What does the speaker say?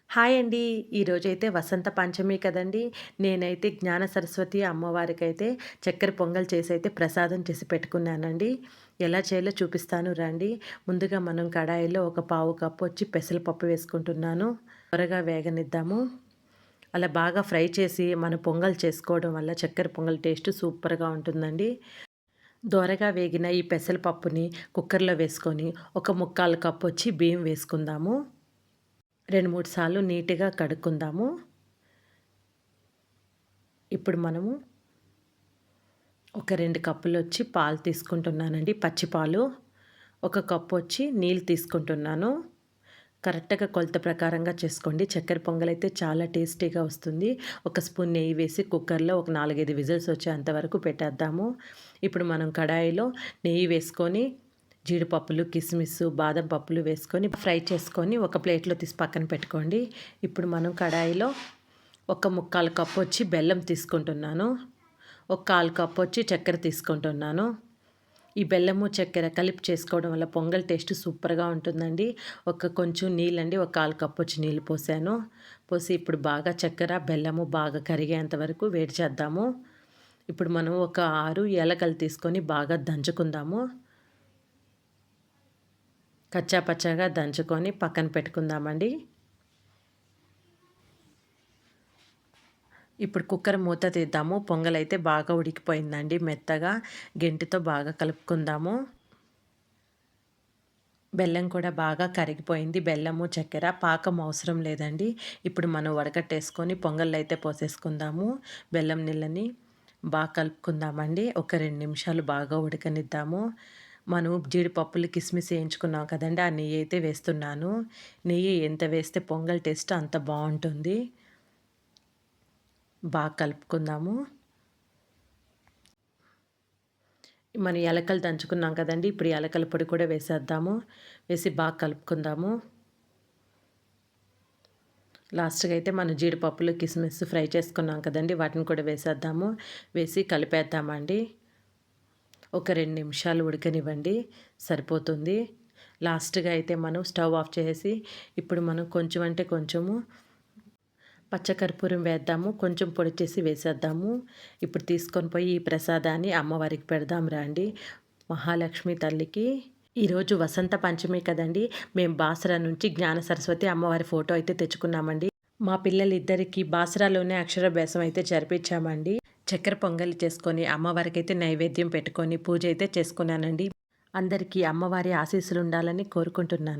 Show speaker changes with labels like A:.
A: Hi అండి. ఈరోజైతే వసంత పంచమి కదండీ! నేనైతే జ్ఞాన సరస్వతి అమ్మవారికైతే చక్కెర పొంగల్ చేసైతే ప్రసాదం చేసి పెట్టుకున్నానండి. ఎలా చేయాలో చూపిస్తాను రండి. ముందుగా మనం కడాయిలో ఒక పావు కప్పు వచ్చి పెసరపప్పు వేసుకుంటున్నాను. త్వరగా వేగనిద్దాము. అలా బాగా ఫ్రై చేసి మనం పొంగల్ చేసుకోవడం వల్ల చక్కెర పొంగల్ టేస్ట్ సూపర్‌గా ఉంటుందండి. దోరగా వేగిన ఈ పెసరపప్పుని కుక్కర్‌లో వేసుకొని ఒక ముక్కాలు కప్పు వచ్చి బియ్యం వేసుకుందాము. 2, 3 సార్లు నీట్‌గా కడుక్కుందాము. ఇప్పుడు మనము ఒక 2 కప్పులొచ్చి పాలు తీసుకుంటున్నానండి. పచ్చి పాలు. ఒక కప్పొచ్చి నీళ్ళు తీసుకుంటున్నాను. కరెక్ట్‌గా కొలత ప్రకారంగా చేసుకోండి. చక్కెర పొంగలైతే చాలా టేస్టీగా వస్తుంది. ఒక స్పూన్ నెయ్యి వేసి కుక్కర్‌లో ఒక 4, 5 విజిల్స్ వచ్చేంత వరకు పెట్టేద్దాము. ఇప్పుడు మనం కడాయిలో నెయ్యి వేసుకొని జీడిపప్పులు, కిస్మిస్, బాదం పప్పులు వేసుకొని ఫ్రై చేసుకొని ఒక ప్లేట్‌లో తీసి పక్కన పెట్టుకోండి. ఇప్పుడు మనం కడాయిలో ఒక ముక్కాలు కప్పు వచ్చి బెల్లం తీసుకుంటున్నాను. ఒక కాలు కప్పు వచ్చి చక్కెర తీసుకుంటున్నాను. ఈ బెల్లము, చక్కెర కలిపి చేసుకోవడం వల్ల పొంగల్ టేస్ట్ సూపర్‌గా ఉంటుందండి. కొంచెం నీళ్ళండి, ఒక కాలు కప్పు వచ్చి నీళ్ళు పోసాను. పోసి ఇప్పుడు బాగా చక్కెర, బెల్లము బాగా కరిగేంత వరకు వేడి చేద్దాము. ఇప్పుడు మనం ఒక 6 ఏలకలు తీసుకొని బాగా దంచుకుందాము. కచ్చా పచ్చాగా దంచుకొని పక్కన పెట్టుకుందామండి. ఇప్పుడు కుక్కర్ మూత తీద్దాము. పొంగలైతే బాగా ఉడికిపోయిందండి మెత్తగా. గెంటితో బాగా కలుపుకుందాము. బెల్లం కూడా బాగా కరిగిపోయింది. బెల్లము, చక్కెర పాకం అవసరం లేదండి. ఇప్పుడు మనం వడకట్టేసుకొని పొంగల్లో అయితే పోసేసుకుందాము. బెల్లం నీళ్ళని బాగా కలుపుకుందామండి. ఒక 2 నిమిషాలు బాగా ఉడకనిద్దాము. మనం జీడిపప్పులు, కిస్మిస్ వేయించుకున్నాం కదండీ! ఆ నెయ్యి అయితే వేస్తున్నాను. నెయ్యి ఎంత వేస్తే పొంగల్ టేస్ట్ అంత బావుంటుంది. బాగా కలుపుకుందాము. మనం యాలక్కలు దంచుకున్నాం కదండీ! ఇప్పుడు యాలక్కల పొడి కూడా వేసేద్దాము. వేసి బాగా కలుపుకుందాము. లాస్ట్‌గా అయితే మనం జీడిపప్పులు, కిస్మిస్ ఫ్రై చేసుకున్నాం కదండీ! వాటిని కూడా వేసేద్దాము. వేసి కలిపేద్దామండి. ఒక 2 నిమిషాలు ఉడకనివ్వండి. సరిపోతుంది. లాస్ట్‌గా అయితే మనం స్టవ్ ఆఫ్ చేసేసి ఇప్పుడు మనం కొంచెం అంటే కొంచెము పచ్చకర్పూరం వేద్దాము. కొంచెం పొడి చేసి వేసేద్దాము. ఇప్పుడు తీసుకొని పోయి ఈ ప్రసాదాన్ని అమ్మవారికి పెడదాం రండి. మహాలక్ష్మి తల్లికి ఈరోజు వసంత పంచమి కదండీ! మేము బాసర నుంచి జ్ఞాన సరస్వతి అమ్మవారి ఫోటో అయితే తెచ్చుకున్నామండి. మా పిల్లలిద్దరికీ బాసరాలోనే అక్షరాభ్యాసం అయితే జరిపించామండి. చక్కెర పొంగలి చేసుకొని అమ్మవారికైతే నైవేద్యం పెట్టుకొని పూజ అయితే చేసుకున్నానండి. అందరికీ అమ్మవారి ఆశీస్సులు ఉండాలని కోరుకుంటున్నాను.